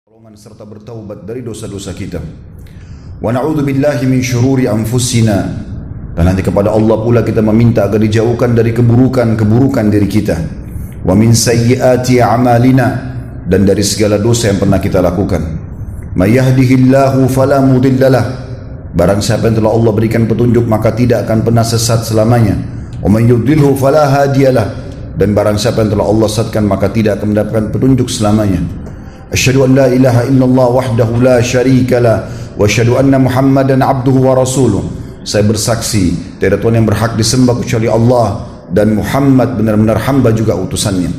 pertolongan serta bertaubat dari dosa-dosa kita. Wa na'udzu billahi min syururi anfusina. Dan nanti kepada Allah pula kita meminta agar dijauhkan dari keburukan-keburukan diri kita. Wa min sayyiati a'malina, dan dari segala dosa yang pernah kita lakukan. May yahdihillahu fala mudhillalah. Barang siapa yang telah Allah berikan petunjuk maka tidak akan pernah sesat selamanya. Wa may yudlilhu fala hadiyalah. Dan barang siapa yang telah Allah sesatkan maka tidak akan mendapatkan petunjuk selamanya. Asyhadu an la ilaha illallah wahdahu la syarika lah wa asyhadu anna Muhammadan abduhu wa rasuluh. Saya bersaksi tiada Tuhan yang berhak disembah kecuali Allah, dan Muhammad benar-benar hamba juga utusannya.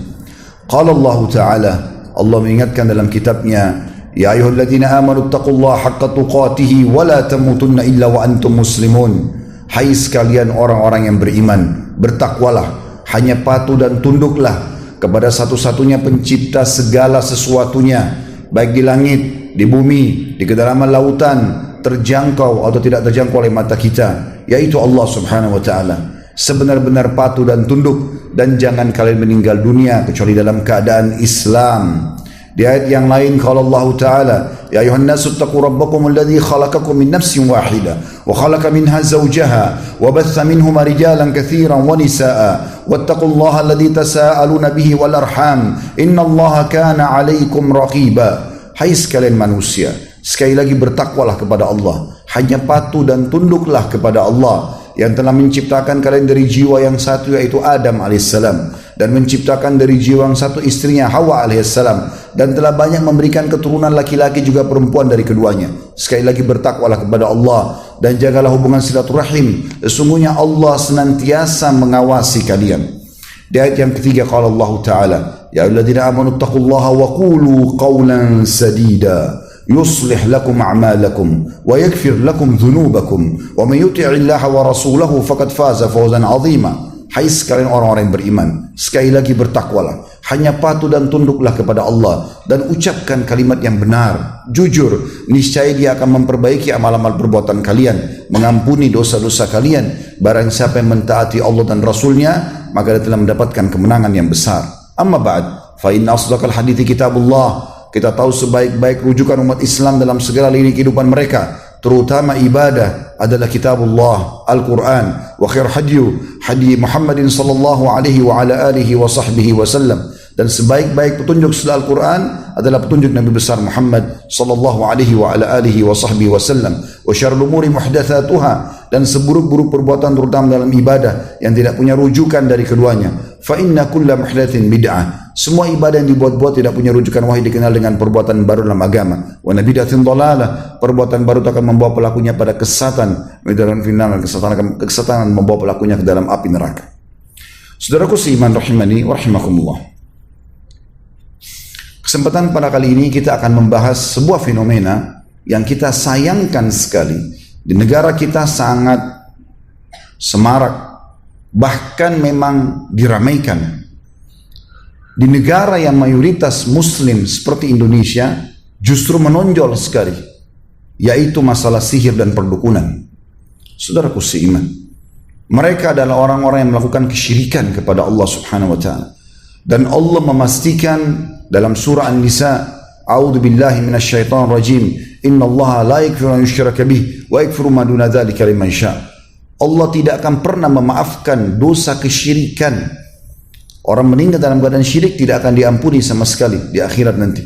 Qala Allah Ta'ala, Allah mengingatkan dalam kitabnya, ya ayyuhalladzina amanu taqullaha haqqa tuqatih wa la tamutunna illa wa antum muslimun. Hai sekalian orang-orang yang beriman, bertakwalah, hanya patuh dan tunduklah kepada satu-satunya pencipta segala sesuatunya, baik di langit, di bumi, di kedalaman lautan, terjangkau atau tidak terjangkau oleh mata kita, yaitu Allah Subhanahu wa Ta'ala. Sebenar-benar patuh dan tunduk, dan jangan kalian meninggal dunia kecuali dalam keadaan Islam. Di ayat yang lain kalau Allah Ta'ala, ya ayuhan nasu taqu rabbakum alladhi khalaqakum min nafsin wahidah wa khalaqa minha zawjaha wa batha minhuma rijalan katsiran wa nisaa wattaqullaha alladhi tasaaluna bihi wal arham innallaha kana 'alaikum raqiba. Hai sekalian manusia, sekali lagi bertakwalah kepada Allah, hanya patuh dan tunduklah kepada Allah yang telah menciptakan kalian dari jiwa yang satu yaitu Adam alaihissalam, dan menciptakan dari jiwa yang satu istrinya Hawa alaihissalam, dan telah banyak memberikan keturunan laki-laki juga perempuan dari keduanya. Sekali lagi bertakwalah kepada Allah dan jagalah hubungan silaturahim, sesungguhnya Allah senantiasa mengawasi kalian. Di ayat yang ketiga qala Allah Ta'ala, ya ayyuhalladzina amanu taqullaha wa qulu qawlan sadida yuslih lakum a'malakum wa yaghfir lakum dhunubakum wa may yuti'illaha wa rasulahu faqad faza fawzan 'azima. Hai sekalian orang-orang yang beriman, sekali lagi bertakwalah, hanya patuh dan tunduklah kepada Allah, dan ucapkan kalimat yang benar, jujur, niscaya Dia akan memperbaiki amal-amal perbuatan kalian, mengampuni dosa-dosa kalian. Barang siapa yang mentaati Allah dan Rasulnya, maka dia telah mendapatkan kemenangan yang besar. Amma ba'd, fa inna asdaqal hadithi kitabullah. Kita tahu sebaik-baik rujukan umat Islam dalam segala lini kehidupan mereka, terutama ibadah, adalah kitabullah, Al-Quran. Wa khair hadi Muhammadin sallallahu alaihi wa ala alihi wa sahbihi wa sallam. Dan sebaik-baik petunjuk setelah Al-Quran adalah petunjuk Nabi besar Muhammad sallallahu alaihi wa ala alihi wa sahbihi wa sallam. Wa syarrul umuri muhdatsatuha, dan seburuk-buruk perbuatan terutama dalam ibadah yang tidak punya rujukan dari keduanya. Fa inna kulla muhdatsin bid'ah. Semua ibadah yang dibuat-buat tidak punya rujukan wahyu dikenal dengan perbuatan baru dalam agama. Wa bid'atin dhalalah. Perbuatan baru itu akan membawa pelakunya pada kesesatan, dan kesesatan membawa pelakunya ke dalam api neraka. Saudaraku seiman rahimani wa rahimakumullah. Kesempatan pada kali ini kita akan membahas sebuah fenomena yang kita sayangkan sekali. Di negara kita sangat semarak, bahkan memang diramaikan. Di negara yang mayoritas muslim seperti Indonesia justru menonjol sekali, yaitu masalah sihir dan perdukunan. Saudaraku seiman, mereka adalah orang-orang yang melakukan kesyirikan kepada Allah Subhanahu wa Ta'ala. Dan Allah memastikan dalam surah An-Nisa, a'udzu billahi minasyaitonir rajim, innallaha la yaghfiru an yushraka bih wa yaghfiru ma duna dzalika liman syaa. Allah tidak akan pernah memaafkan dosa kesyirikan. Orang meninggal dalam keadaan syirik tidak akan diampuni sama sekali di akhirat nanti.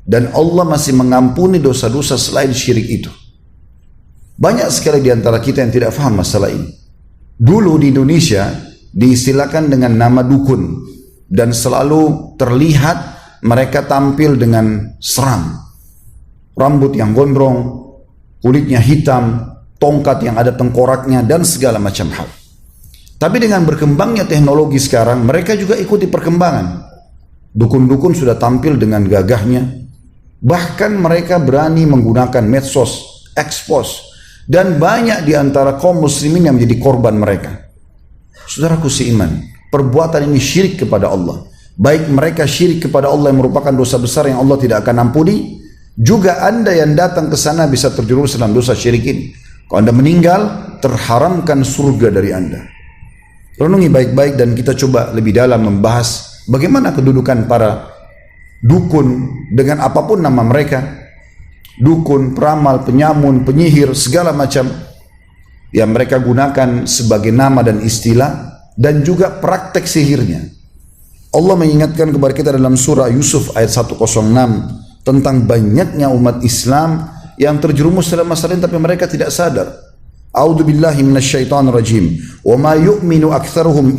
Dan Allah masih mengampuni dosa-dosa selain syirik itu. Banyak sekali di antara kita yang tidak faham masalah ini. Dulu di Indonesia diistilahkan dengan nama dukun, dan selalu terlihat mereka tampil dengan seram. Rambut yang gondrong, kulitnya hitam, tongkat yang ada tengkoraknya, dan segala macam hal. Tapi dengan berkembangnya teknologi sekarang, mereka juga ikuti perkembangan. Dukun-dukun sudah tampil dengan gagahnya. Bahkan mereka berani menggunakan medsos, expose. Dan banyak di antara kaum muslimin yang menjadi korban mereka. Saudaraku seiman, perbuatan ini syirik kepada Allah. Baik mereka syirik kepada Allah yang merupakan dosa besar yang Allah tidak akan ampuni, juga Anda yang datang ke sana bisa terjerumus dalam dosa syirik ini. Kalau Anda meninggal, terharamkan surga dari Anda. Renungi baik-baik dan kita coba lebih dalam membahas bagaimana kedudukan para dukun dengan apapun nama mereka, dukun, peramal, penyamun, penyihir, segala macam yang mereka gunakan sebagai nama dan istilah, dan juga praktek sihirnya. Allah mengingatkan kepada kita dalam surah Yusuf ayat 106 tentang banyaknya umat Islam yang terjerumus dalam masalah ini tapi mereka tidak sadar. A'udzu billahi minasyaitonir rajim. Wa ma yu'minu aktsaruhum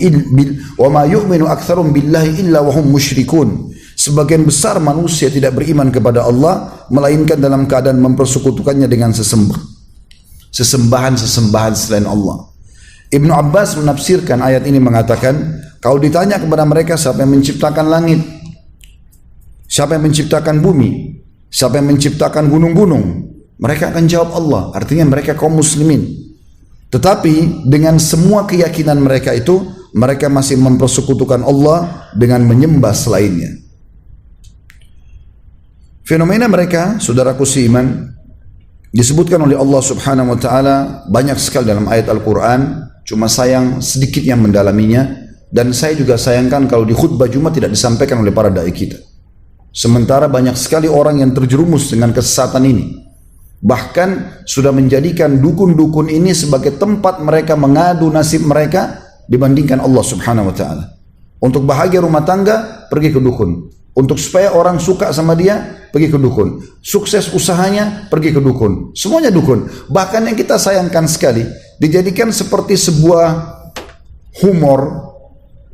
billahi illa wa hum musyrikun. Sebagian besar manusia tidak beriman kepada Allah melainkan dalam keadaan mempersekutukannya dengan sesembahan-sesembahan selain Allah. Ibnu Abbas menafsirkan ayat ini mengatakan, kalau ditanya kepada mereka siapa yang menciptakan langit, siapa yang menciptakan bumi, siapa yang menciptakan gunung-gunung, mereka akan jawab Allah. Artinya mereka kaum muslimin. Tetapi dengan semua keyakinan mereka itu, mereka masih mempersekutukan Allah dengan menyembah selainnya. Fenomena mereka, saudaraku seiman, disebutkan oleh Allah Subhanahu wa taala banyak sekali dalam ayat Al-Qur'an, cuma sayang sedikit yang mendalaminya, dan saya juga sayangkan kalau di khutbah Jumat tidak disampaikan oleh para dai kita. Sementara banyak sekali orang yang terjerumus dengan kesesatan ini. Bahkan sudah menjadikan dukun-dukun ini sebagai tempat mereka mengadu nasib mereka dibandingkan Allah Subhanahu wa taala. Untuk bahagia rumah tangga, pergi ke dukun. Untuk supaya orang suka sama dia, pergi ke dukun. Sukses usahanya, pergi ke dukun. Semuanya dukun. Bahkan yang kita sayangkan sekali, dijadikan seperti sebuah humor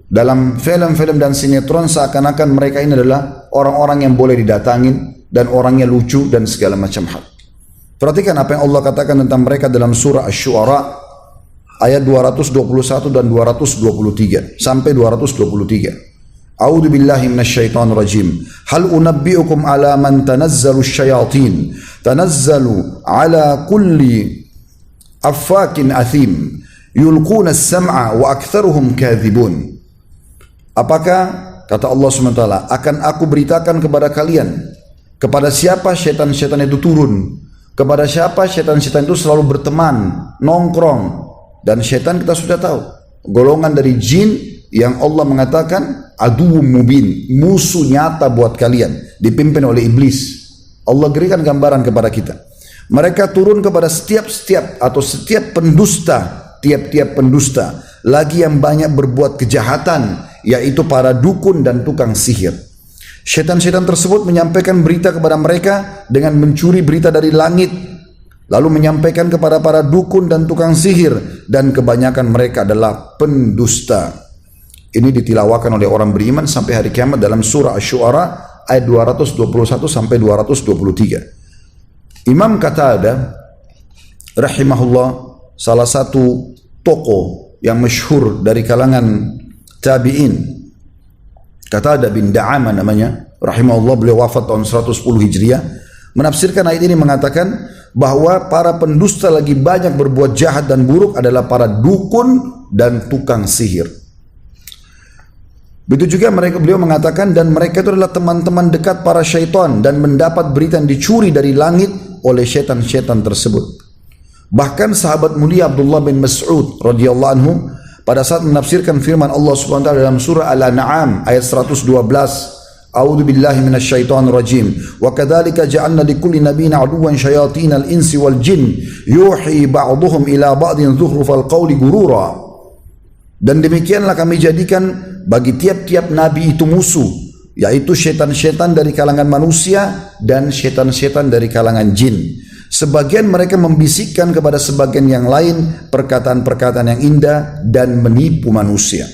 dalam film-film dan sinetron, seakan-akan mereka ini adalah orang-orang yang boleh didatangin dan orangnya lucu dan segala macam hal. Perhatikan apa yang Allah katakan tentang mereka dalam surah Asy-Syu'ara ayat 221 dan 223 sampai 223. A'udzu billahi minasyaitonir rajim. Hal unabbiukum ala man tanazzalu syayatin tanazzalu ala kulli affakin athim yulquna as-sam'a wa aktsaruhum kadhibun. Apakah, kata Allah SWT, akan aku beritakan kepada kalian kepada siapa syaitan-syaitan itu turun, kepada siapa syaitan-syaitan itu selalu berteman, nongkrong. Dan syaitan kita sudah tahu, golongan dari jin yang Allah mengatakan aduwwum mubin, musuh nyata buat kalian, dipimpin oleh iblis. Allah berikan gambaran kepada kita. Mereka turun kepada setiap pendusta, tiap-tiap pendusta, lagi yang banyak berbuat kejahatan, yaitu para dukun dan tukang sihir. Syaitan-syaitan tersebut menyampaikan berita kepada mereka dengan mencuri berita dari langit, lalu menyampaikan kepada para dukun dan tukang sihir, dan kebanyakan mereka adalah pendusta. Ini ditilawakan oleh orang beriman sampai hari kiamat dalam surah Asy-Syu'ara ayat 221 sampai 223. Imam Qatadah rahimahullah, salah satu tokoh yang masyhur dari kalangan tabi'in, Qatadah bin Da'amah namanya, rahimahullah, beliau wafat tahun 110 Hijriah, menafsirkan ayat ini mengatakan bahwa para pendusta lagi banyak berbuat jahat dan buruk adalah para dukun dan tukang sihir. Begitu juga beliau mengatakan, dan mereka itu adalah teman-teman dekat para syaitan dan mendapat berita yang dicuri dari langit oleh syaitan-syaitan tersebut. Bahkan sahabat mulia Abdullah bin Mas'ud radhiyallahu anhu pada saat menafsirkan firman Allah Subhanahu wa taala dalam surah Al-An'am ayat 112, A'udzu billahi minasyaitonir rajim. Wa kadzalika ja'alna likulli nabiyyin 'aduwwan syayatinal insi wal jin yuhi ba'dhuhum ila ba'din dzukhrufal qawli gurura. Dan demikianlah kami jadikan bagi tiap-tiap nabi itu musuh, yaitu syaitan-syaitan dari kalangan manusia dan syaitan-syaitan dari kalangan jin. Sebagian mereka membisikkan kepada sebagian yang lain perkataan-perkataan yang indah dan menipu manusia.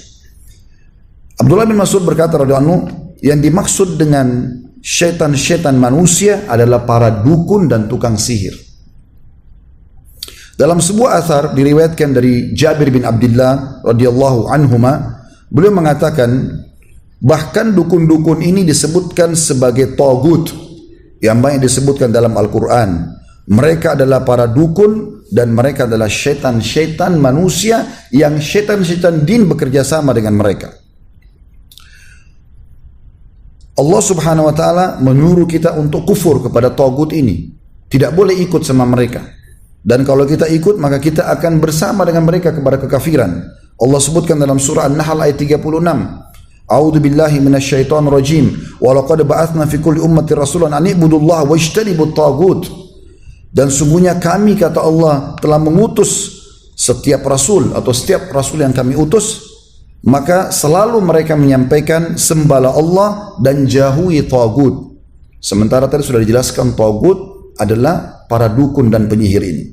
Abdullah bin Mas'ud berkata radhiyallahu anhu, yang dimaksud dengan syaitan-syaitan manusia adalah para dukun dan tukang sihir. Dalam sebuah athar diriwayatkan dari Jabir bin Abdullah radhiyallahu anhuma, beliau mengatakan bahkan dukun-dukun ini disebutkan sebagai tagut yang banyak disebutkan dalam Al-Quran. Mereka adalah para dukun dan mereka adalah syaitan-syaitan manusia yang syaitan-syaitan jin bekerja sama dengan mereka. Allah Subhanahu wa taala menyuruh kita untuk kufur kepada tagut ini. Tidak boleh ikut sama mereka. Dan kalau kita ikut maka kita akan bersama dengan mereka kepada kekafiran. Allah sebutkan dalam surah An-Nahl ayat 36. A'udzu billahi minasyaitonir rajim. Wa laqad ba'atsna fi kulli ummatin rasulan an i'budullaha wajtanibut taghut. Dan sungguhnya kami, kata Allah, telah mengutus setiap rasul atau setiap rasul yang kami utus, maka selalu mereka menyampaikan sembahlah Allah dan jauhi taghut. Sementara tadi sudah dijelaskan taghut adalah para dukun dan penyihir ini.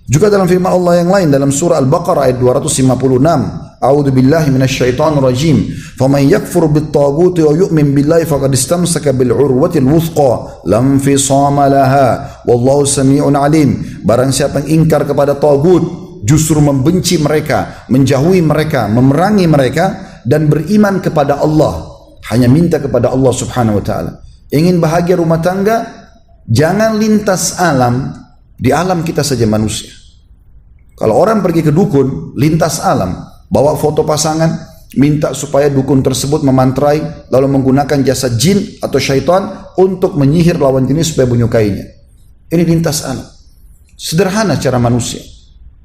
Juga dalam firman Allah yang lain dalam surah Al-Baqarah ayat 256, A'udzu billahi minasyaitonir rajim. Faman yakfur bit-taghuti wa yu'min billahi faqad istamsaka bil 'urwatil wuthqa lam fisama laha wallahu samii'un 'alim. Barang siapa yang ingkar kepada tagut, justru membenci mereka, menjauhi mereka, memerangi mereka dan beriman kepada Allah, hanya minta kepada Allah Subhanahu wa taala. Ingin bahagia rumah tangga, jangan lintas alam, di alam kita saja manusia. Kalau orang pergi ke dukun, lintas alam, bawa foto pasangan, minta supaya dukun tersebut memantrai, lalu menggunakan jasa jin atau syaitan untuk menyihir lawan jenis supaya menyukainya. Ini lintas alam. Sederhana cara manusia.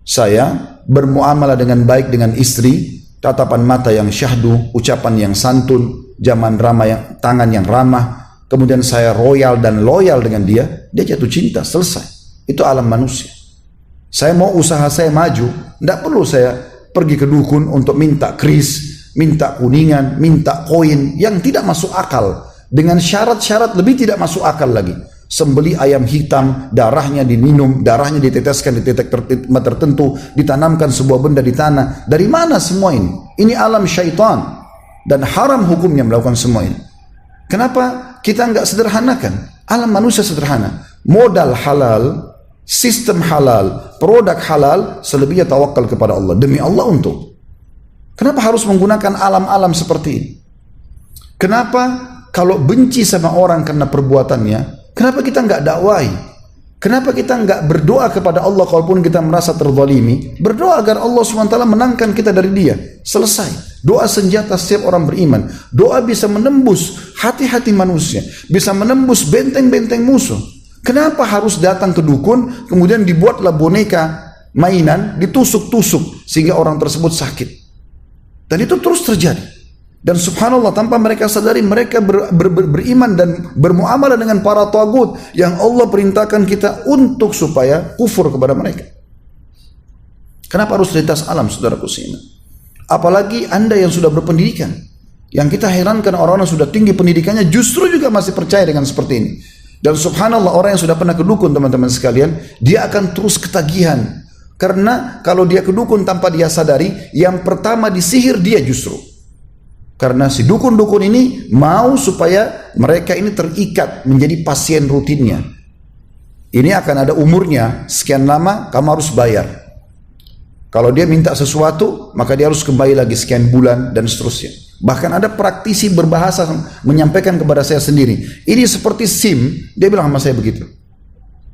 Saya bermuamalah dengan baik dengan istri, tatapan mata yang syahdu, ucapan yang santun, zaman ramah yang, tangan yang ramah, kemudian saya royal dan loyal dengan dia, dia jatuh cinta, selesai. Itu alam manusia. Saya mau usaha saya maju, tidak perlu saya pergi ke dukun untuk minta kris, minta kuningan, minta koin yang tidak masuk akal, dengan syarat-syarat lebih tidak masuk akal lagi. Sembeli ayam hitam, darahnya diminum, darahnya diteteskan di titik tertentu, ditanamkan sebuah benda di tanah. Dari mana semua ini? Ini alam syaitan dan haram hukumnya melakukan semua ini. Kenapa kita enggak sederhanakan? Alam manusia sederhana, modal halal, sistem halal, produk halal, selebihnya tawakal kepada Allah. Demi Allah untuk. Kenapa harus menggunakan alam-alam seperti ini? Kenapa kalau benci sama orang karena perbuatannya, kenapa kita enggak dakwahi? Kenapa kita enggak berdoa kepada Allah kalaupun kita merasa terzalimi? Berdoa agar Allah SWT menangkan kita dari dia. Selesai. Doa senjata setiap orang beriman. Doa bisa menembus hati-hati manusia, bisa menembus benteng-benteng musuh. Kenapa harus datang ke dukun, kemudian dibuatlah boneka mainan, ditusuk-tusuk sehingga orang tersebut sakit. Dan itu terus terjadi. Dan subhanallah, tanpa mereka sadari, mereka beriman dan bermuamalah dengan para tagut yang Allah perintahkan kita untuk supaya kufur kepada mereka. Kenapa harus lintas alam, saudaraku seiman? Apalagi Anda yang sudah berpendidikan. Yang kita herankan, orang-orang sudah tinggi pendidikannya justru juga masih percaya dengan seperti ini. Dan subhanallah, orang yang sudah pernah ke dukun, teman-teman sekalian, dia akan terus ketagihan. Karena kalau dia ke dukun tanpa dia sadari, yang pertama disihir dia justru. Karena si dukun-dukun ini mau supaya mereka ini terikat menjadi pasien rutinnya. Ini akan ada umurnya, sekian lama kamu harus bayar. Kalau dia minta sesuatu, maka dia harus kembali lagi sekian bulan dan seterusnya. Bahkan ada praktisi berbahasa menyampaikan kepada saya sendiri, ini seperti SIM, dia bilang sama saya begitu.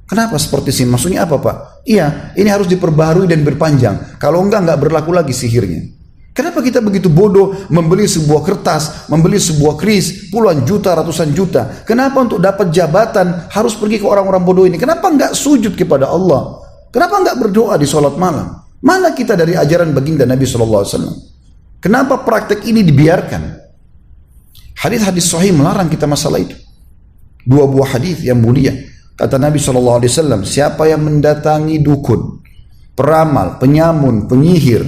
Kenapa seperti SIM? Maksudnya apa, Pak? Iya, ini harus diperbaharui dan berpanjang. Kalau enggak berlaku lagi sihirnya. Kenapa kita begitu bodoh membeli sebuah kertas, membeli sebuah kris, puluhan juta, ratusan juta? Kenapa untuk dapat jabatan harus pergi ke orang-orang bodoh ini? Kenapa enggak sujud kepada Allah? Kenapa enggak berdoa di sholat malam? Mana kita dari ajaran baginda Nabi SAW? Kenapa praktek ini dibiarkan? Hadis-hadis sahih melarang kita masalah itu. Dua buah hadis yang mulia. Kata Nabi SAW, siapa yang mendatangi dukun, peramal, penyamun, penyihir,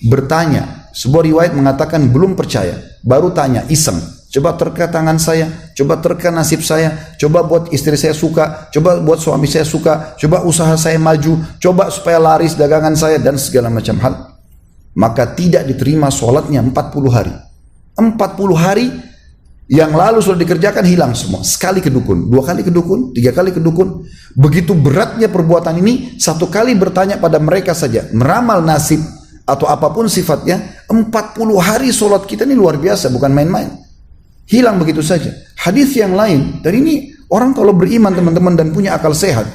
bertanya, sebuah riwayat mengatakan belum percaya, baru tanya, iseng, coba terka tangan saya, coba terka nasib saya, coba buat istri saya suka, coba buat suami saya suka, coba usaha saya maju, coba supaya laris dagangan saya, dan segala macam hal. Maka tidak diterima sholatnya 40 hari. 40 hari yang lalu sudah dikerjakan hilang semua. Sekali ke dukun, 2 kali ke dukun, 3 kali ke dukun. Begitu beratnya perbuatan ini, 1 kali bertanya pada mereka saja, meramal nasib atau apapun sifatnya, 40 hari sholat kita ini luar biasa, bukan main-main. Hilang begitu saja. Hadis yang lain, dan ini orang kalau beriman teman-teman dan punya akal sehat,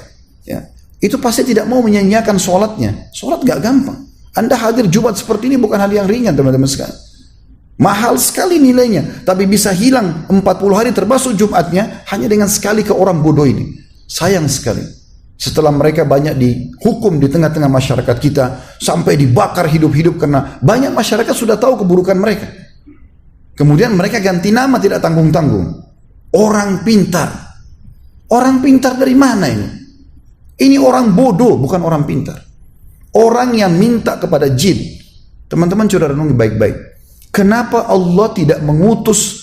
ya, itu pasti tidak mau menyanyiakan sholatnya. Sholat gak gampang. Anda hadir Jumat seperti ini bukan hal yang ringan, teman-teman sekalian. Mahal sekali nilainya, tapi bisa hilang 40 hari termasuk Jumatnya hanya dengan sekali ke orang bodoh ini. Sayang sekali. Setelah mereka banyak dihukum di tengah-tengah masyarakat kita, sampai dibakar hidup-hidup karena banyak masyarakat sudah tahu keburukan mereka. Kemudian mereka ganti nama tidak tanggung-tanggung. Orang pintar. Orang pintar dari mana ini? Ini orang bodoh, bukan orang pintar. Orang yang minta kepada jin. Teman-teman coba renungi baik-baik. Kenapa Allah tidak mengutus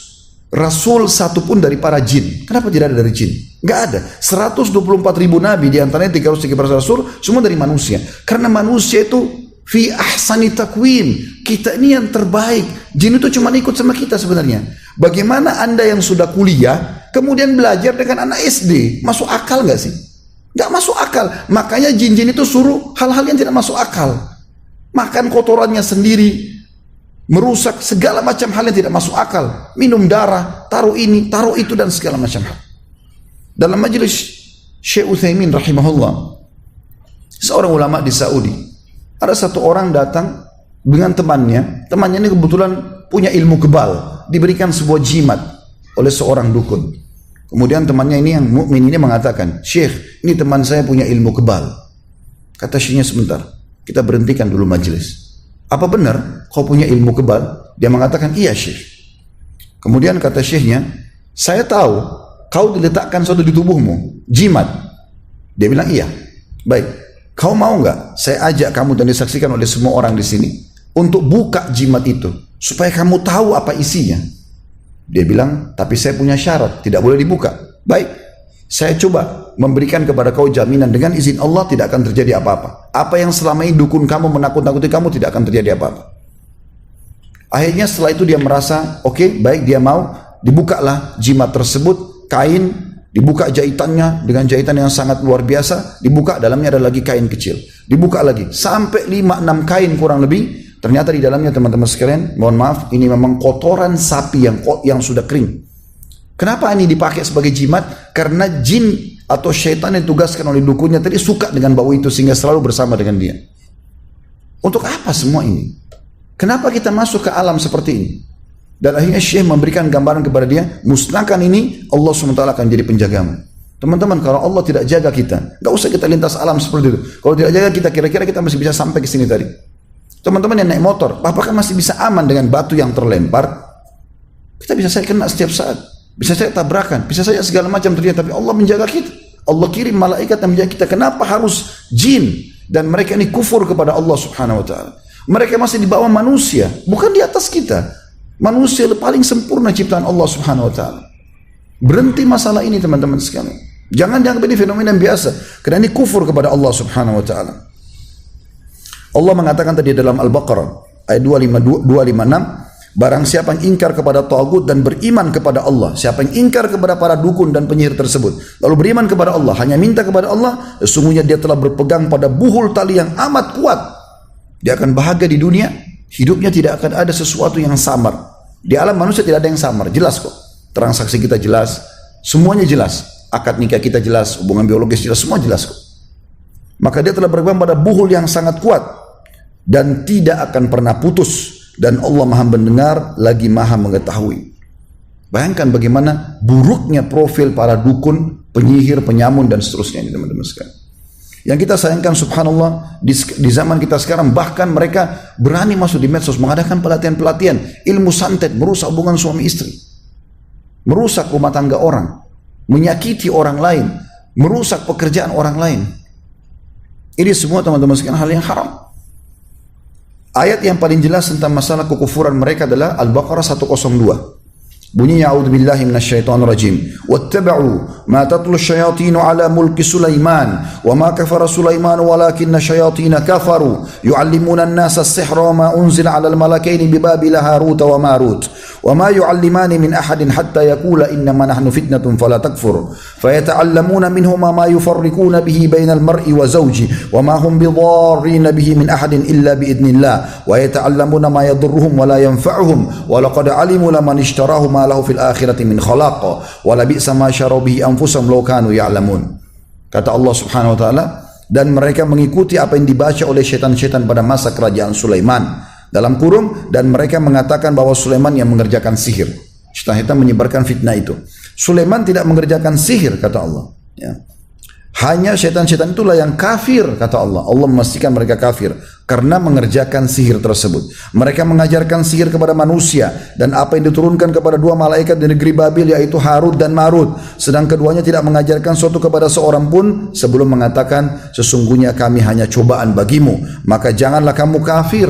Rasul satupun dari para jin? Kenapa tidak ada dari jin? Gak ada. 124.000 nabi, diantaranya 313 Rasul, semua dari manusia. Karena manusia itu fi ahsani takwim. Kita ini yang terbaik. Jin itu cuma ikut sama kita sebenarnya. Bagaimana Anda yang sudah kuliah kemudian belajar dengan anak SD? Masuk akal gak sih? Gak masuk akal. Makanya jin-jin itu suruh hal-hal yang tidak masuk akal. Makan kotorannya sendiri, merusak segala macam hal yang tidak masuk akal. Minum darah, taruh ini, taruh itu, dan segala macam hal. Dalam majelis Syekh Utsaimin rahimahullah, seorang ulama di Saudi, ada satu orang datang dengan temannya. Temannya ini kebetulan punya ilmu kebal, diberikan sebuah jimat oleh seorang dukun. Kemudian temannya ini yang mukmin ini mengatakan, "Syekh, ini teman saya punya ilmu kebal." Kata syekhnya, "Sebentar, kita berhentikan dulu majelis. Apa benar kau punya ilmu kebal?" Dia mengatakan, "Iya, Syekh." Kemudian kata syekhnya, "Saya tahu kau diletakkan sesuatu di tubuhmu, jimat." Dia bilang, "Iya." "Baik, kau mau nggak saya ajak kamu dan disaksikan oleh semua orang di sini untuk buka jimat itu supaya kamu tahu apa isinya?" Dia bilang, "Tapi saya punya syarat, tidak boleh dibuka." "Baik, saya coba memberikan kepada kau jaminan dengan izin Allah tidak akan terjadi apa-apa. Apa yang selama ini dukun kamu menakut-nakuti kamu tidak akan terjadi apa-apa." Akhirnya setelah itu dia merasa oke, baik, dia mau. Dibukalah jimat tersebut, kain, dibuka jahitannya dengan jahitan yang sangat luar biasa. Dibuka, dalamnya ada lagi kain kecil. Dibuka lagi sampai 5-6 kain kurang lebih. Ternyata di dalamnya, teman-teman sekalian, mohon maaf, ini memang kotoran sapi yang sudah kering. Kenapa ini dipakai sebagai jimat? Karena jin atau syaitan yang ditugaskan oleh dukunnya tadi suka dengan bau itu sehingga selalu bersama dengan dia. Untuk apa semua ini? Kenapa kita masuk ke alam seperti ini? Dan akhirnya Syekh memberikan gambaran kepada dia, musnahkan ini, Allah SWT akan jadi penjagamu. Teman-teman, kalau Allah tidak jaga kita, gak usah kita lintas alam seperti itu. Kalau tidak jaga kita, kira-kira kita masih bisa sampai ke sini tadi. Teman-teman yang naik motor, apakah masih bisa aman dengan batu yang terlempar? Kita bisa saja kena setiap saat. Bisa saja tabrakan, bisa saja segala macam terjadi, tapi Allah menjaga kita. Allah kirim malaikat yang menjaga kita. Kenapa harus jin? Dan mereka ini kufur kepada Allah Subhanahu wa ta'ala. Mereka masih di bawah manusia, bukan di atas kita. Manusia paling sempurna ciptaan Allah Subhanahu wa ta'ala. Berhenti masalah ini, teman-teman sekalian. Jangan dianggap ini fenomena yang biasa, karena ini kufur kepada Allah Subhanahu wa ta'ala. Allah mengatakan tadi dalam Al-Baqarah ayat 256, barang siapa yang ingkar kepada tagut dan beriman kepada Allah, siapa yang ingkar kepada para dukun dan penyihir tersebut, lalu beriman kepada Allah, hanya minta kepada Allah, sesungguhnya dia telah berpegang pada buhul tali yang amat kuat. Dia akan bahagia di dunia, hidupnya tidak akan ada sesuatu yang samar. Di alam manusia tidak ada yang samar, jelas kok. Transaksi kita jelas, semuanya jelas. Akad nikah kita jelas, hubungan biologis jelas, semua jelas kok. Maka dia telah berpegang pada buhul yang sangat kuat dan tidak akan pernah putus, dan Allah Maha mendengar lagi Maha mengetahui. Bayangkan bagaimana buruknya profil para dukun, penyihir, penyamun dan seterusnya ini, teman-teman sekalian. Yang kita sayangkan, subhanallah, di zaman kita sekarang bahkan mereka berani masuk di medsos, mengadakan pelatihan-pelatihan ilmu santet, merusak hubungan suami istri, merusak rumah tangga orang, menyakiti orang lain, merusak pekerjaan orang lain. Ini semua, teman-teman sekalian, hal yang haram. Ayat yang paling jelas tentang masalah kekufuran mereka adalah Al-Baqarah 102. Bunyinya, a'udzubillahi minasyaitonir rajim. Wattaba'u ma tatlu asyayatin ala mulki Sulaiman wa ma kafara Sulaiman walakinna syayatin kafaru yu'allimuna an-nasa as-sihra wa ma unzila 'ala al-malakaini bi Babil Harut wa Marut wa ma yu'allimani min ahadin hatta yaqula innama nahnu fitnatun fala takfur fayata'allamuna minhuma ma yufarriquna bihi bainal mar'i wa zawji wa ma hum bidarrin bihi min ahadin illa bi idnillah wa yata'allamuna ma yadurruhum wa la yanfa'uhum wa laqad 'alimu laman ishtarahu ma lahu fil akhirati min khalaq wa la bi'sa ma syaraw bihi anfusahum law kanu ya'lamun. Kata Allah Subhanahu wa taala, dan mereka mengikuti apa yang dibaca oleh syaitan-syaitan pada masa kerajaan Sulaiman, dalam kurung, dan mereka mengatakan bahwa Sulaiman yang mengerjakan sihir. Syaitan menyebarkan fitnah itu. Sulaiman tidak mengerjakan sihir, kata Allah, ya. Hanya syaitan-syaitan itulah yang kafir, kata Allah. Allah memastikan mereka kafir karena mengerjakan sihir tersebut. Mereka mengajarkan sihir kepada manusia dan apa yang diturunkan kepada dua malaikat di negeri Babil, yaitu Harut dan Marut. Sedang keduanya tidak mengajarkan suatu kepada seorang pun sebelum mengatakan, sesungguhnya kami hanya cobaan bagimu, maka janganlah kamu kafir.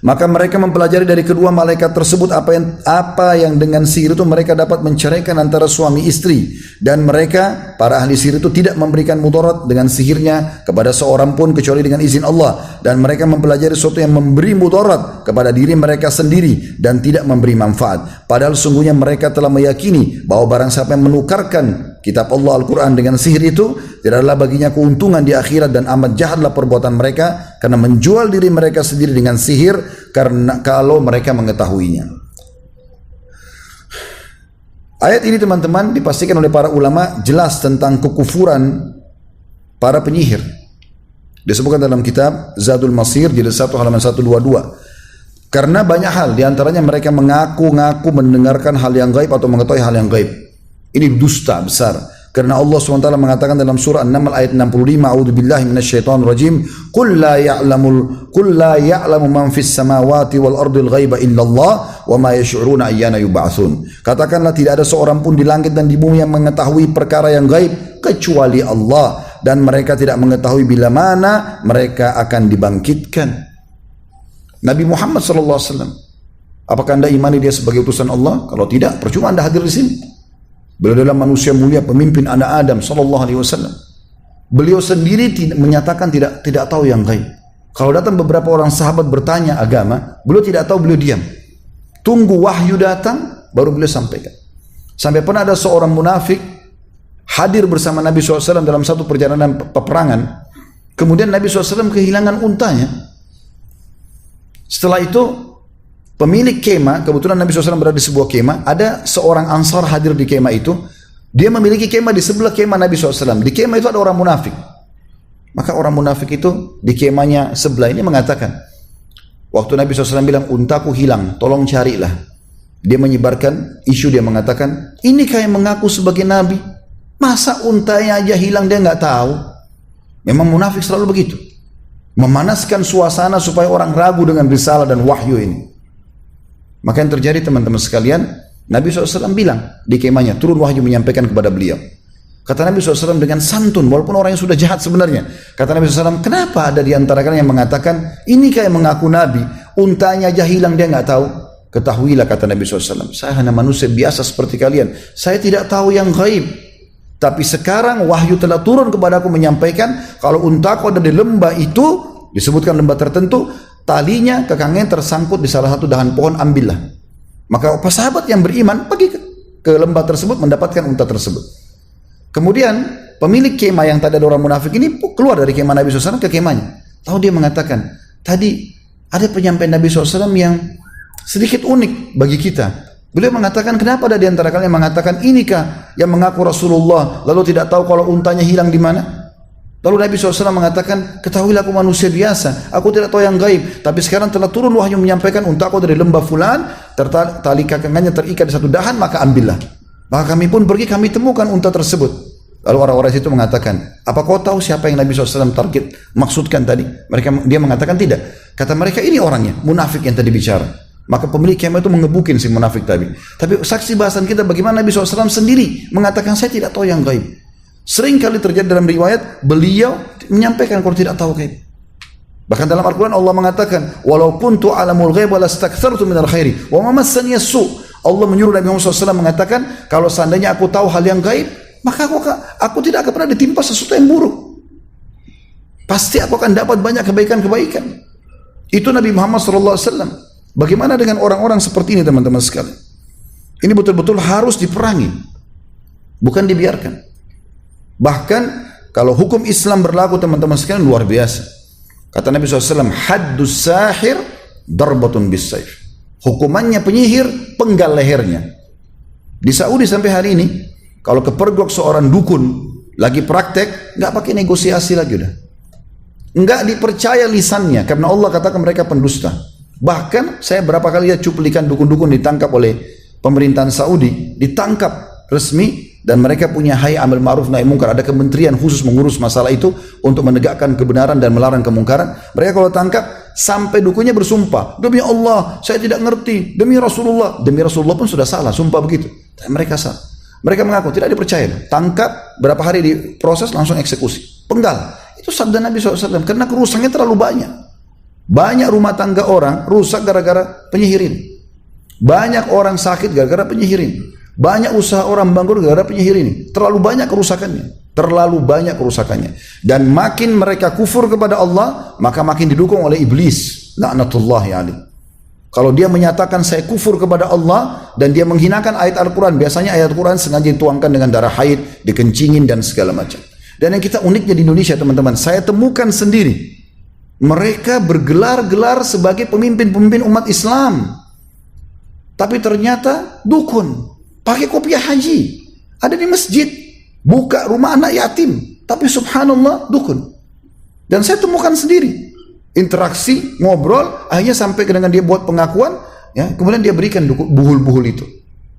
Maka mereka mempelajari dari kedua malaikat tersebut apa yang dengan sihir itu mereka dapat menceraikan antara suami istri, dan mereka para ahli sihir itu tidak memberikan mudarat dengan sihirnya kepada seorang pun kecuali dengan izin Allah, dan mereka mempelajari sesuatu yang memberi mudarat kepada diri mereka sendiri dan tidak memberi manfaat, padahal sungguhnya mereka telah meyakini bahwa barang siapa yang menukarkan kitab Allah Al-Quran dengan sihir itu, tidak adalah baginya keuntungan di akhirat, dan amat jahatlah perbuatan mereka karena menjual diri mereka sendiri dengan sihir karena kalau mereka mengetahuinya. Ayat ini teman-teman dipastikan oleh para ulama jelas tentang kekufuran para penyihir. Disebutkan dalam kitab Zadul Masir jilid 1 halaman 122. Karena banyak hal, diantaranya mereka mengaku-ngaku mendengarkan hal yang gaib atau mengetahui hal yang gaib. Ini dusta besar. Karena Allah SWT mengatakan dalam surah An-Naml ayat 65, A'udzubillahi minasyaitonirrajim, Qul la ya'lamu man fis samawati wal ardil ghaiba illallah wa ma yash'uruna ayyana yub'atsun. Katakanlah tidak ada seorang pun di langit dan di bumi yang mengetahui perkara yang gaib kecuali Allah, dan mereka tidak mengetahui bila mana mereka akan dibangkitkan. Nabi Muhammad SAW, apakah anda imani dia sebagai utusan Allah? Kalau tidak, percuma anda hadir di sini. Beliau adalah manusia mulia, pemimpin anak Adam sallallahu alaihi wasallam. Beliau sendiri menyatakan tidak tahu yang gaib. Kalau datang beberapa orang sahabat bertanya agama, beliau tidak tahu, beliau diam. Tunggu wahyu datang, baru beliau sampaikan. Sampai pernah ada seorang munafik hadir bersama Nabi SAW dalam satu perjalanan peperangan. Kemudian Nabi SAW kehilangan untanya. Setelah itu pemilik kemah, kebetulan Nabi SAW berada di sebuah kemah, ada seorang Ansar hadir di kemah itu, dia memiliki kemah di sebelah kemah Nabi SAW, di kemah itu ada orang munafik. Maka orang munafik itu di kemahnya sebelah ini mengatakan, waktu Nabi SAW bilang, untaku hilang, tolong carilah. Dia menyebarkan isu, dia mengatakan, ini kayak mengaku sebagai Nabi, masa untanya aja hilang dia nggak tahu. Memang munafik selalu begitu, memanaskan suasana supaya orang ragu dengan risalah dan wahyu ini. Maka yang terjadi teman-teman sekalian, Nabi SAW bilang di kemahnya, turun wahyu menyampaikan kepada beliau. Kata Nabi SAW dengan santun, walaupun orang yang sudah jahat sebenarnya. Kata Nabi SAW, kenapa ada di antara kalian yang mengatakan, ini kayak mengaku Nabi, untanya aja hilang dia nggak tahu. Ketahuilah, kata Nabi SAW, saya hanya manusia biasa seperti kalian. Saya tidak tahu yang gaib. Tapi sekarang wahyu telah turun kepadaku menyampaikan, kalau untaku ada di lembah itu, disebutkan lembah tertentu, talinya kekangnya tersangkut di salah satu dahan pohon, ambillah. Maka sahabat yang beriman pergi ke lembah tersebut mendapatkan unta tersebut. Kemudian pemilik kemah yang tadi ada orang munafik ini keluar dari kemah Nabi SAW ke kemahnya. Tahu dia mengatakan, tadi ada penyampaian Nabi SAW yang sedikit unik bagi kita. Beliau mengatakan, kenapa ada di antara kalian yang mengatakan, inikah yang mengaku Rasulullah lalu tidak tahu kalau untanya hilang di mana? Lalu Nabi SAW mengatakan, ketahuilah aku manusia biasa, aku tidak tahu yang gaib, tapi sekarang telah turun wahyu menyampaikan untaku dari lembah fulan, tali kakangannya terikat di satu dahan, maka ambillah. Maka kami pun pergi, kami temukan unta tersebut. Lalu orang-orang itu mengatakan, apa kau tahu siapa yang Nabi SAW target maksudkan tadi? Dia mengatakan tidak. Kata mereka, ini orangnya, munafik yang tadi bicara. Maka pemilik kemah itu mengebukin si munafik tadi. Tapi saksi bahasan kita bagaimana Nabi SAW sendiri mengatakan, saya tidak tahu yang gaib. Sering kali terjadi dalam riwayat, beliau menyampaikan kalau tidak tahu gaib. Bahkan dalam Al-Quran Allah mengatakan, walau kuntu alamul ghaib lastakthartu minal khairi wa ma massani as-su. Allah menyuruh Nabi Muhammad SAW mengatakan, kalau seandainya aku tahu hal yang gaib, maka aku tidak akan pernah ditimpa sesuatu yang buruk. Pasti aku akan dapat banyak kebaikan-kebaikan. Itu Nabi Muhammad SAW. Bagaimana dengan orang-orang seperti ini teman-teman sekalian? Ini betul-betul harus diperangi, bukan dibiarkan. Bahkan kalau hukum Islam berlaku teman-teman sekalian luar biasa. Kata Nabi SAW, haddus sahir darbatun bis saif. Hukumannya penyihir, penggal lehernya. Di Saudi sampai hari ini, kalau kepergok seorang dukun lagi praktek, nggak pakai negosiasi lagi udah. Nggak dipercaya lisannya, karena Allah katakan mereka pendusta. Bahkan saya berapa kali lihat cuplikan dukun-dukun ditangkap oleh pemerintahan Saudi, ditangkap resmi, dan mereka punya hayy amil ma'ruf nahi munkar, ada kementerian khusus mengurus masalah itu untuk menegakkan kebenaran dan melarang kemungkaran. Mereka kalau tangkap sampai dukunnya bersumpah, demi Allah saya tidak ngerti, demi Rasulullah pun sudah salah, sumpah begitu. Dan mereka salah. Mereka mengaku tidak dipercaya. Tangkap, berapa hari diproses langsung eksekusi, penggal. Itu sabda Nabi SAW, karena kerusakannya terlalu banyak. Banyak rumah tangga orang rusak gara-gara penyihir ini. Banyak orang sakit gara-gara penyihir ini. Banyak usaha orang bangkrut gara-gara penyihir ini. Terlalu banyak kerusakannya. Terlalu banyak kerusakannya. Dan makin mereka kufur kepada Allah, maka makin didukung oleh iblis. La'natullahi alaih. Kalau dia menyatakan saya kufur kepada Allah dan dia menghinakan ayat Al-Quran, biasanya ayat Al-Quran sengaja dituangkan dengan darah haid, dikencingin dan segala macam. Dan yang kita uniknya di Indonesia teman-teman, saya temukan sendiri, mereka bergelar-gelar sebagai pemimpin-pemimpin umat Islam, tapi ternyata dukun, pakai kopiah haji, ada di masjid, buka rumah anak yatim, tapi subhanallah dukun. Dan saya temukan sendiri, interaksi, ngobrol, akhirnya sampai dengan dia buat pengakuan, ya, kemudian dia berikan buhul-buhul itu.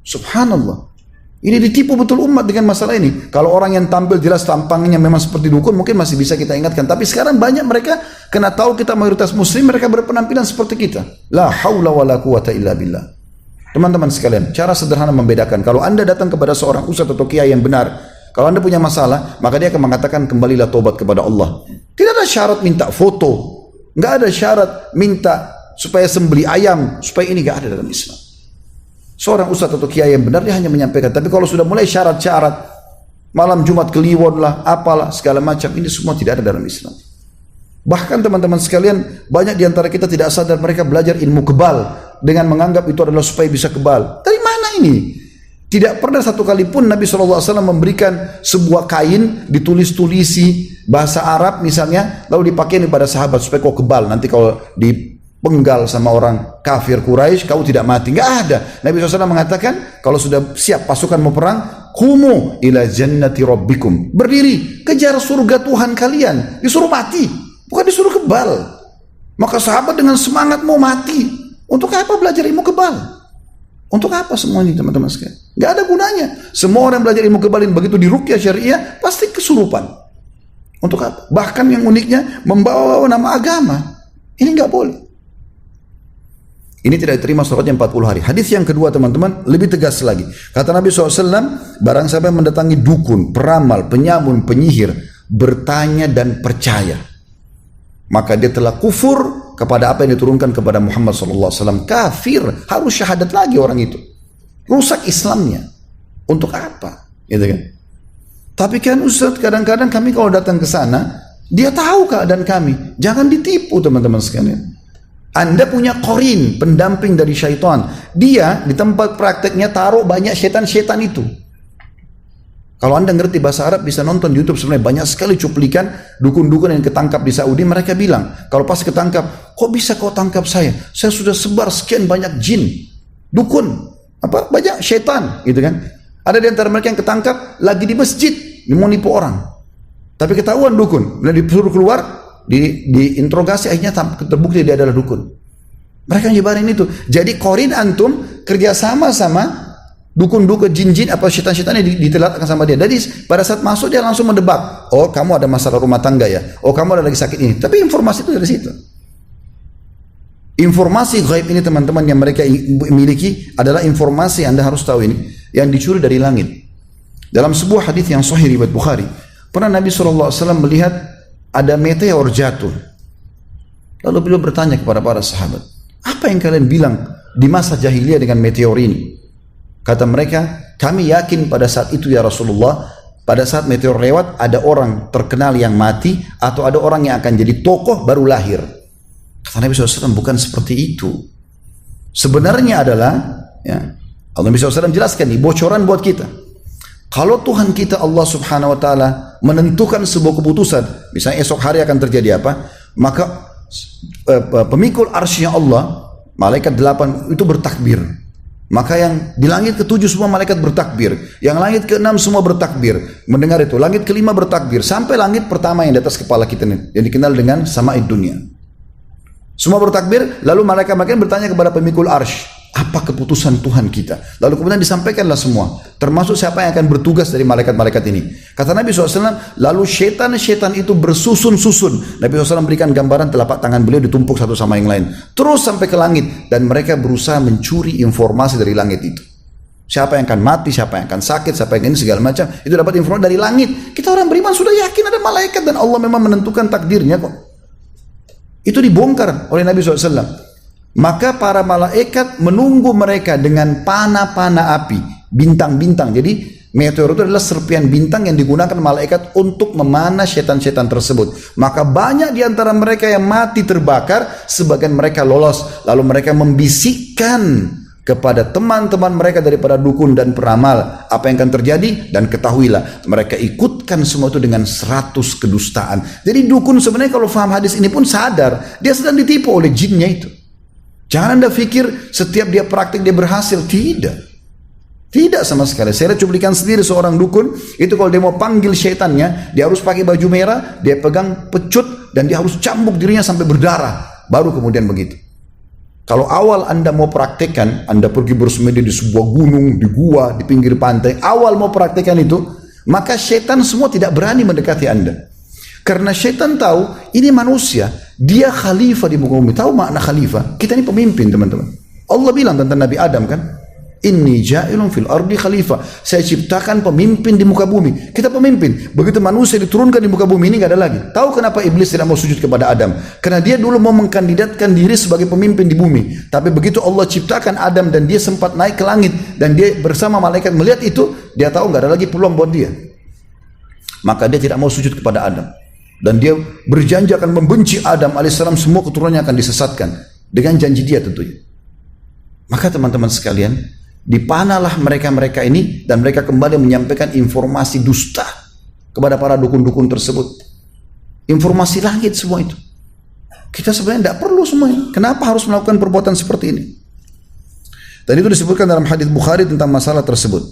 Subhanallah. Ini ditipu betul umat dengan masalah ini. Kalau orang yang tampil jelas tampangnya memang seperti dukun, mungkin masih bisa kita ingatkan. Tapi sekarang banyak mereka, kena tahu kita mayoritas muslim, mereka berpenampilan seperti kita. La haula wa la quwata illa billah. Teman-teman sekalian, cara sederhana membedakan. Kalau anda datang kepada seorang ustaz atau kiai yang benar, kalau anda punya masalah, maka dia akan mengatakan kembalilah tobat kepada Allah. Tidak ada syarat minta foto. Nggak ada syarat minta supaya sembeli ayam, supaya ini nggak ada dalam Islam. Seorang ustaz atau kiai yang benar dia hanya menyampaikan. Tapi kalau sudah mulai syarat-syarat, malam Jumat Kliwon lah, apalah segala macam, ini semua tidak ada dalam Islam. Bahkan teman-teman sekalian, banyak diantara kita tidak sadar mereka belajar ilmu kebal dengan menganggap itu adalah supaya bisa kebal. Dari mana ini? Tidak pernah satu kali pun Nabi SAW memberikan sebuah kain ditulis-tulisi bahasa Arab misalnya, lalu dipakai kepada sahabat supaya kau kebal. Nanti kalau dipenggal sama orang kafir Quraisy, kau tidak mati. Nggak ada. Nabi SAW mengatakan, kalau sudah siap pasukan mau perang, qumu ila jannati rabbikum. Berdiri, kejar surga Tuhan kalian. Disuruh mati, bukan disuruh kebal. Maka sahabat dengan semangat mau mati. Untuk apa belajar ilmu kebal? Untuk apa semua ini teman-teman sekalian? Nggak ada gunanya. Semua orang belajar ilmu kebalin begitu di ruqyah syariah pasti kesurupan. Untuk apa? Bahkan yang uniknya membawa nama agama. Ini nggak boleh. Ini tidak diterima sholatnya 40 hari. Hadis yang kedua teman-teman lebih tegas lagi. Kata Nabi SAW, barang siapa yang mendatangi dukun, peramal, penyamun, penyihir, bertanya dan percaya, maka dia telah kufur kepada apa yang diturunkan kepada Muhammad SAW. Kafir, harus syahadat lagi orang itu. Rusak Islamnya. Untuk apa? Gitu kan? Tapi kan Ustaz, kadang-kadang kami kalau datang ke sana, dia tahu keadaan kami. Jangan ditipu teman-teman sekalian. Anda punya korin, pendamping dari syaitan. Dia di tempat prakteknya taruh banyak syaitan-syaitan itu. Kalau Anda ngerti bahasa Arab bisa nonton di YouTube, sebenarnya banyak sekali cuplikan dukun-dukun yang ketangkap di Saudi. Mereka bilang, kalau pas ketangkap, kok bisa kau tangkap saya? Saya sudah sebar sekian banyak jin, dukun, banyak syaitan, gitu kan? Ada di antara mereka yang ketangkap lagi di masjid, mau nipu orang. Tapi ketahuan dukun, bila disuruh keluar, diinterogasi, akhirnya terbukti dia adalah dukun. Mereka nyebarin itu. Jadi korin antum kerjasama sama dukun-dukun, jin-jin apa syaitan-syaitan yang ditelatkan sama dia. Jadi pada saat masuk dia langsung mendebak. Oh, kamu ada masalah rumah tangga ya? Oh, kamu ada lagi sakit ini. Tapi informasi itu dari situ. Informasi gaib ini teman-teman yang mereka miliki adalah informasi yang Anda harus tahu ini, yang dicuri dari langit. Dalam sebuah hadis yang sahih riwayat Bukhari, pernah Nabi SAW melihat ada meteor jatuh. Lalu beliau bertanya kepada para sahabat, apa yang kalian bilang di masa jahiliyah dengan meteor ini? Kata mereka, kami yakin pada saat itu ya Rasulullah, pada saat meteor lewat ada orang terkenal yang mati atau ada orang yang akan jadi tokoh baru lahir. Kata Nabi SAW, bukan seperti itu. Sebenarnya adalah, ya, Nabi SAW jelaskan nih, bocoran buat kita. Kalau Tuhan kita Allah Subhanahu Wa Taala menentukan sebuah keputusan, misalnya esok hari akan terjadi apa, maka pemikul arsy-Nya Allah, malaikat 8 itu bertakbir. Maka yang di langit ke-7 semua malaikat bertakbir, yang langit ke-6 semua bertakbir, mendengar itu. Langit ke-5 bertakbir, sampai langit pertama yang di atas kepala kita nih, yang dikenal dengan sama'id dunia. Semua bertakbir, lalu malaikat bertanya kepada pemikul arsy, Apa keputusan Tuhan kita? Lalu kemudian disampaikanlah semua, termasuk siapa yang akan bertugas dari malaikat-malaikat ini. Kata Nabi SAW, lalu syaitan-syaitan itu bersusun-susun. Nabi SAW memberikan gambaran telapak tangan beliau ditumpuk satu sama yang lain, terus sampai ke langit, dan mereka berusaha mencuri informasi dari langit itu. Siapa yang akan mati, siapa yang akan sakit, siapa yang ini segala macam, itu dapat informasi dari langit. Kita orang beriman sudah yakin ada malaikat dan Allah memang menentukan takdirnya kok. Itu dibongkar oleh Nabi SAW. Maka para malaikat menunggu mereka dengan panah-panah api, bintang-bintang. Jadi meteor itu adalah serpian bintang yang digunakan malaikat untuk memanah setan-setan tersebut. Maka banyak di antara mereka yang mati terbakar, sebagian mereka lolos. Lalu mereka membisikkan kepada teman-teman mereka daripada dukun dan peramal apa yang akan terjadi, dan ketahuilah mereka ikutkan semua itu dengan 100 kedustaan. Jadi dukun sebenarnya kalau faham hadis ini pun sadar dia sedang ditipu oleh jinnya itu. Jangan Anda pikir setiap dia praktik dia berhasil. Tidak sama sekali. Saya lihat cuplikan sendiri seorang dukun, itu kalau dia mau panggil syaitannya, dia harus pakai baju merah, dia pegang pecut, dan dia harus cambuk dirinya sampai berdarah. Baru kemudian begitu. Kalau awal Anda mau praktekkan, Anda pergi bersemedi di sebuah gunung, di gua, di pinggir pantai, awal mau praktekkan itu, maka syaitan semua tidak berani mendekati Anda. Karena syaitan tahu, ini manusia, dia khalifah di muka bumi. Tahu makna khalifah? Kita ini pemimpin, teman-teman. Allah bilang tentang Nabi Adam kan, inni ja'ilun fil ardi khalifah. Saya ciptakan pemimpin di muka bumi. Kita pemimpin. Begitu manusia diturunkan di muka bumi ini nggak ada lagi. Tahu kenapa iblis tidak mau sujud kepada Adam? Karena dia dulu mau mengkandidatkan diri sebagai pemimpin di bumi. Tapi begitu Allah ciptakan Adam dan dia sempat naik ke langit dan dia bersama malaikat melihat itu, dia tahu nggak ada lagi peluang buat dia. Maka dia tidak mau sujud kepada Adam. Dan dia berjanji akan membenci Adam alaihissalam, semua keturunannya akan disesatkan dengan janji dia tentunya. Maka teman-teman sekalian, dipanahlah mereka-mereka ini dan mereka kembali menyampaikan informasi dusta kepada para dukun-dukun tersebut. Informasi langit semua itu. Kita sebenarnya tidak perlu semua ini. Kenapa harus melakukan perbuatan seperti ini? Dan itu disebutkan dalam hadis Bukhari tentang masalah tersebut.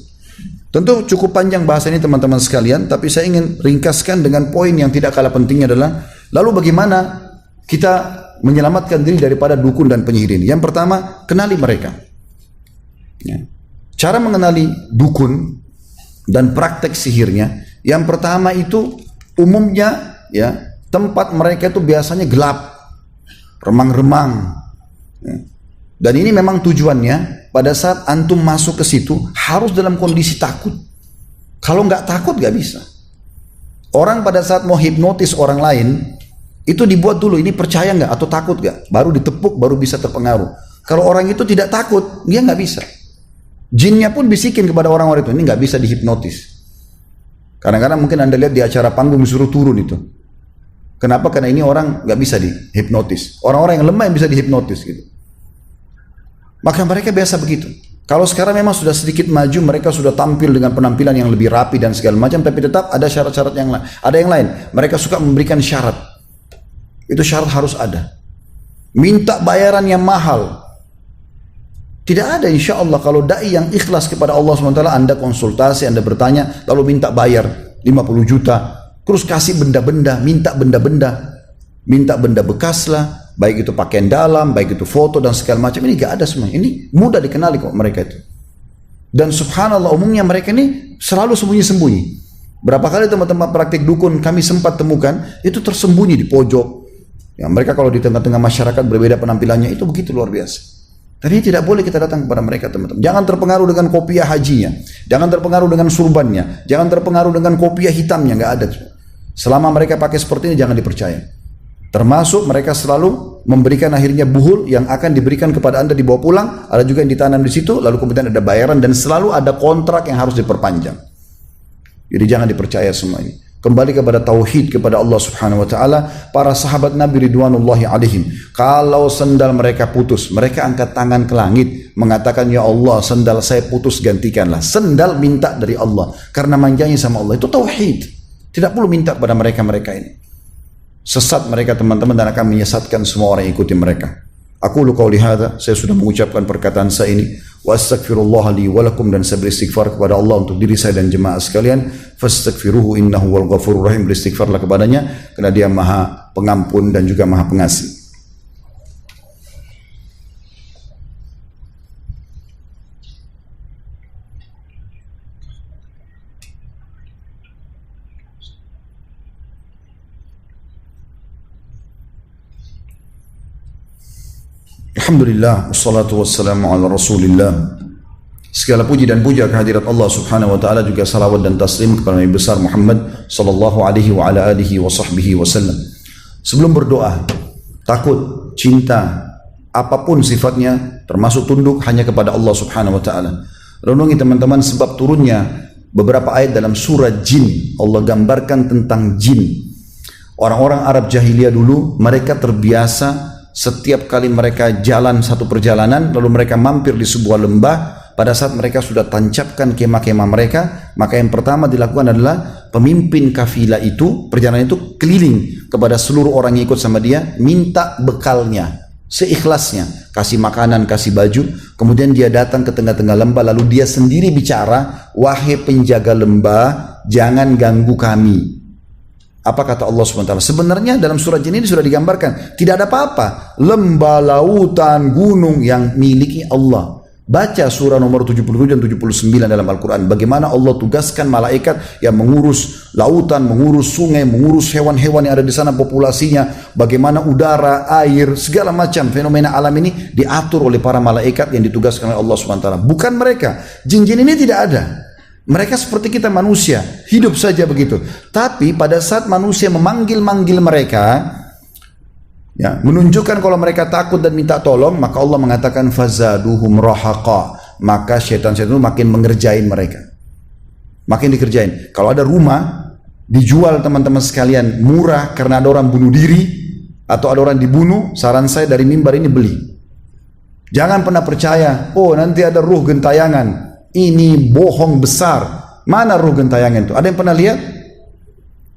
Tentu cukup panjang bahasa ini teman-teman sekalian, tapi saya ingin ringkaskan dengan poin yang tidak kalah pentingnya adalah, lalu bagaimana kita menyelamatkan diri daripada dukun dan penyihir ini? Yang pertama, kenali mereka. Ya. Cara mengenali dukun dan praktek sihirnya, yang pertama itu umumnya ya tempat mereka itu biasanya gelap, remang-remang. Ya. Dan ini memang tujuannya pada saat antum masuk ke situ harus dalam kondisi takut. Kalau nggak takut nggak bisa. Orang pada saat mau hipnotis orang lain itu dibuat dulu ini percaya nggak atau takut nggak, baru ditepuk baru bisa terpengaruh. Kalau orang itu tidak takut dia nggak bisa. Jinnya pun bisikin kepada orang-orang itu, ini nggak bisa dihipnotis. Kadang-kadang mungkin Anda lihat di acara panggung disuruh turun itu. Kenapa? Karena ini orang nggak bisa dihipnotis. Orang-orang yang lemah yang bisa dihipnotis gitu. Maka mereka biasa begitu. Kalau sekarang memang sudah sedikit maju, mereka sudah tampil dengan penampilan yang lebih rapi dan segala macam, tapi tetap ada syarat-syarat yang lain. Ada yang lain, mereka suka memberikan syarat. Itu syarat harus ada. Minta bayaran yang mahal. Tidak ada insya Allah kalau da'i yang ikhlas kepada Allah SWT, Anda konsultasi, Anda bertanya, lalu minta bayar 50 juta, terus kasih benda-benda, minta benda bekas lah, baik itu pakaian dalam, baik itu foto dan segala macam. Ini gak ada semua. Ini mudah dikenali kok mereka itu. Dan subhanallah umumnya mereka ini selalu sembunyi-sembunyi. Berapa kali teman-teman praktik dukun kami sempat temukan itu tersembunyi di pojok. Ya, mereka kalau di tengah-tengah masyarakat berbeda penampilannya, itu begitu luar biasa. Tapi tidak boleh kita datang kepada mereka teman-teman. Jangan terpengaruh dengan kopiah hajinya, jangan terpengaruh dengan surbannya, jangan terpengaruh dengan kopiah hitamnya, nggak ada. Selama mereka pakai seperti ini jangan dipercaya. Termasuk mereka selalu memberikan akhirnya buhul yang akan diberikan kepada Anda dibawa pulang, ada juga yang ditanam di situ, lalu kemudian ada bayaran dan selalu ada kontrak yang harus diperpanjang. Jadi jangan dipercaya semua ini. Kembali kepada tauhid kepada Allah Subhanahu wa taala. Para sahabat Nabi ridwanullahi alaihim, kalau sendal mereka putus, mereka angkat tangan ke langit mengatakan, ya Allah, sendal saya putus, gantikanlah. Sendal minta dari Allah karena manjanya sama Allah. Itu tauhid. Tidak perlu minta kepada mereka-mereka ini. Sesat mereka teman-teman dan akan menyesatkan semua orang yang ikuti mereka. Aku qauli hadza, saya sudah mengucapkan perkataan saya ini, wa astaghfirullah li wa lakum, dan saya beristighfar kepada Allah untuk diri saya dan jemaah sekalian. Fastaghfiruhu innahu wal ghafurur rahim, beristighfarlah kepadanya karena Dia Maha Pengampun dan juga Maha Pengasih. Alhamdulillah, wassalatu wassalamu ala rasulillah. Segala puji dan puja kehadirat Allah subhanahu wa ta'ala, juga salawat dan taslim kepada Nabi besar Muhammad sallallahu alaihi wa ala alihi wa sahbihi wasallam. Sebelum berdoa, takut, cinta, apapun sifatnya, termasuk tunduk hanya kepada Allah subhanahu wa ta'ala. Renungi teman-teman sebab turunnya beberapa ayat dalam surah Jin. Allah gambarkan tentang jin. Orang-orang Arab jahiliyah dulu, mereka terbiasa setiap kali mereka jalan satu perjalanan, lalu mereka mampir di sebuah lembah. Pada saat mereka sudah tancapkan kemah-kemah mereka, maka yang pertama dilakukan adalah pemimpin kafilah itu, perjalanan itu keliling kepada seluruh orang yang ikut sama dia, minta bekalnya, seikhlasnya, kasih makanan, kasih baju. Kemudian dia datang ke tengah-tengah lembah, lalu dia sendiri bicara, wahai penjaga lembah, jangan ganggu kami. Apa kata Allah SWT? Sebenarnya dalam surah Jin ini sudah digambarkan, tidak ada apa-apa, lembah, lautan, gunung yang miliki Allah. Baca surah nomor 77 dan 79 dalam Al-Quran. Bagaimana Allah tugaskan malaikat yang mengurus lautan, mengurus sungai, mengurus hewan-hewan yang ada di sana populasinya. Bagaimana udara, air, segala macam fenomena alam ini diatur oleh para malaikat yang ditugaskan oleh Allah SWT. Bukan mereka. Jin-jin ini tidak ada. Mereka seperti kita manusia, hidup saja begitu. Tapi pada saat manusia memanggil-manggil mereka, ya, menunjukkan kalau mereka takut dan minta tolong, maka Allah mengatakan fazaduhum rahaqa, maka syaitan-syaitan itu makin mengerjain mereka, makin dikerjain. Kalau ada rumah dijual teman-teman sekalian murah karena ada orang bunuh diri atau ada orang dibunuh, saran saya dari mimbar ini beli. Jangan pernah percaya, oh nanti ada ruh gentayangan. Ini bohong besar. Mana ruh gentayangan itu? Ada yang pernah lihat?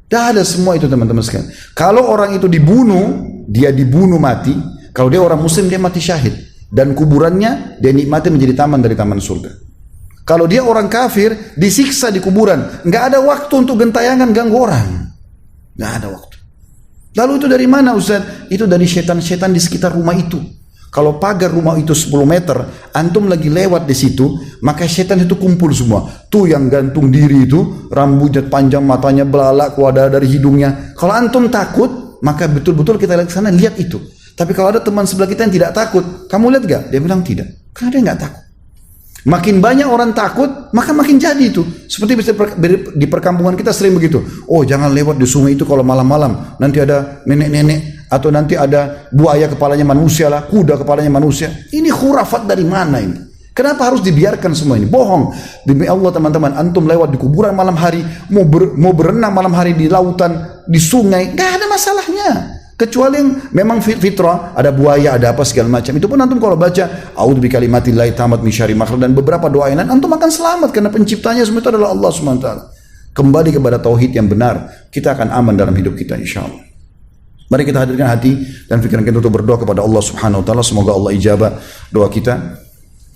Tidak ada semua itu teman-teman sekalian. Kalau orang itu dibunuh, dia dibunuh mati. Kalau dia orang muslim, dia mati syahid. Dan kuburannya dia nikmati menjadi taman dari taman surga. Kalau dia orang kafir, disiksa di kuburan. Nggak ada waktu untuk gentayangan ganggu orang. Nggak ada waktu. Lalu itu dari mana Ustaz? Itu dari setan-setan di sekitar rumah itu. Kalau pagar rumah itu 10 meter, antum lagi lewat di situ, maka setan itu kumpul semua. Tuh yang gantung diri itu, rambutnya panjang, matanya belalak, keluar dari hidungnya. Kalau antum takut, maka betul-betul kita lihat ke sana, lihat itu. Tapi kalau ada teman sebelah kita yang tidak takut, kamu lihat gak? Dia bilang tidak. Karena dia nggak takut. Makin banyak orang takut, maka makin jadi itu. Seperti di perkampungan kita sering begitu. Oh jangan lewat di sungai itu kalau malam-malam. Nanti ada nenek-nenek. Atau nanti ada buaya kepalanya manusia lah, kuda kepalanya manusia. Ini khurafat dari mana ini? Kenapa harus dibiarkan semua ini? Bohong. Demi Allah teman-teman, antum lewat di kuburan malam hari, mau berenang malam hari di lautan, di sungai, gak ada masalahnya. Kecuali yang memang fitrah, ada buaya, ada apa segala macam. Itu pun antum kalau baca, a'udzu bikalimatillahi tammat min syarri ma khalaq, dan beberapa doa lain, antum akan selamat karena penciptanya semua itu adalah Allah SWT. Kembali kepada tauhid yang benar, kita akan aman dalam hidup kita insyaallah. Mari kita hadirkan hati dan pikiran kita untuk berdoa kepada Allah Subhanahu wa taala, semoga Allah ijabah doa kita.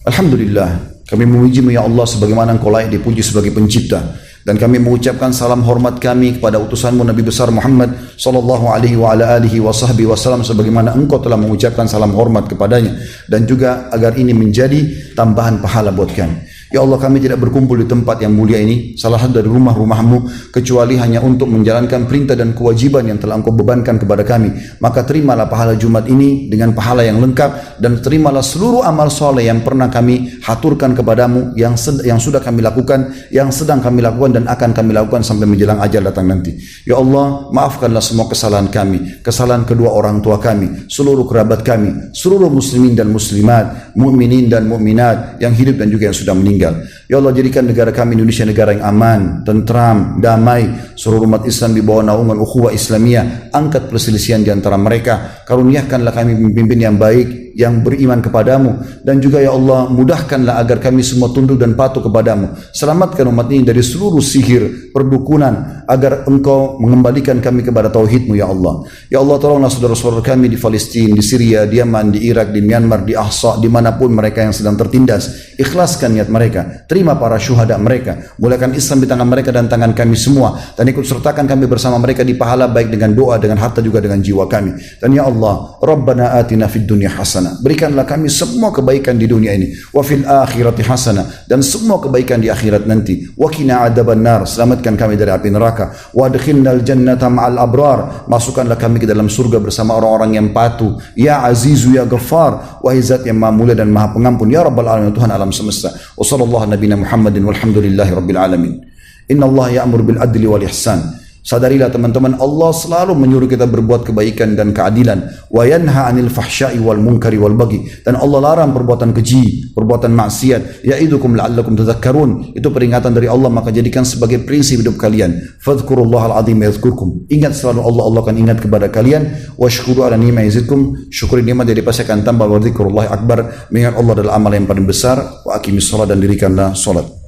Alhamdulillah, kami memuji-Mu ya Allah sebagaimana Engkau layak dipuji sebagai pencipta, dan kami mengucapkan salam hormat kami kepada utusan-Mu Nabi besar Muhammad sallallahu alaihi wa ala alihi wa sahbihi wasallam sebagaimana Engkau telah mengucapkan salam hormat kepadanya, dan juga agar ini menjadi tambahan pahala buat kami. Ya Allah, kami tidak berkumpul di tempat yang mulia ini, salah satu dari rumah-rumah-Mu, kecuali hanya untuk menjalankan perintah dan kewajiban yang telah Engkau bebankan kepada kami. Maka terimalah pahala Jumat ini dengan pahala yang lengkap, dan terimalah seluruh amal soleh yang pernah kami haturkan kepadamu, yang sudah kami lakukan, yang sedang kami lakukan, dan akan kami lakukan sampai menjelang ajal datang nanti. Ya Allah, maafkanlah semua kesalahan kami, kesalahan kedua orang tua kami, seluruh kerabat kami, seluruh muslimin dan muslimat, mukminin dan mukminat yang hidup dan juga yang sudah meninggal. Ya Allah, jadikan negara kami Indonesia negara yang aman, tentram, damai. Seluruh umat Islam di bawah naungan ukhuwah Islamiyah. Angkat perselisihan di antara mereka. Karuniakanlah kami pemimpin yang baik, yang beriman kepadamu, dan juga ya Allah mudahkanlah agar kami semua tunduk dan patuh kepadamu. Selamatkan umat ini dari seluruh sihir, perdukunan, agar Engkau mengembalikan kami kepada tauhid-Mu ya Allah. Ya Allah, tolonglah saudara-saudara kami di Palestina, di Syria, di Yaman, di Irak, di Myanmar, di Ahsa, dimanapun mereka yang sedang tertindas. Ikhlaskan niat mereka, terima para syuhada mereka, mulakan Islam di tangan mereka dan tangan kami semua, dan ikut sertakan kami bersama mereka di pahala baik dengan doa, dengan harta, juga dengan jiwa kami. Dan ya Allah, Rabbana atina fid dunya hasanah hasanah. Berikanlah kami semua kebaikan di dunia ini. Wa fil akhirati hasanah, dan semua kebaikan di akhirat nanti. Wa qina adzabannar, selamatkan kami dari api neraka. Wa adkhilnal jannata ma'al abrar, masukkanlah kami ke dalam surga bersama orang-orang yang patuh. Ya Azizu ya Ghaffar, wahai Zat yang Maha Mulia dan Maha Pengampun, ya Rabbal Alamin, Tuhan alam semesta. Wa sallallahu nabiyana Muhammadin walhamdulillahi rabbil alamin. Inna Allah ya'mur bil adli wal ihsan. Sadarilah teman-teman, Allah selalu menyuruh kita berbuat kebaikan dan keadilan. Wa yanha 'anil fahsya'i wal munkari wal baghi, dan Allah larang perbuatan keji, perbuatan maksiat. Ya'idukum la'allakum tadhakkarun, itu peringatan dari Allah, maka jadikan sebagai prinsip hidup kalian. Fadhkurullahal 'azim yadhkurkum, ingat selalu Allah, Allah akan ingat kepada kalian. Washkuru 'ala ni'mati yazidkum, syukuri nikmat jadi pasti akan tambah. Wa dzikrullahi akbar, mengingat Allah adalah amal yang paling besar. Wa aqimis shalah, dan dirikanlah salat.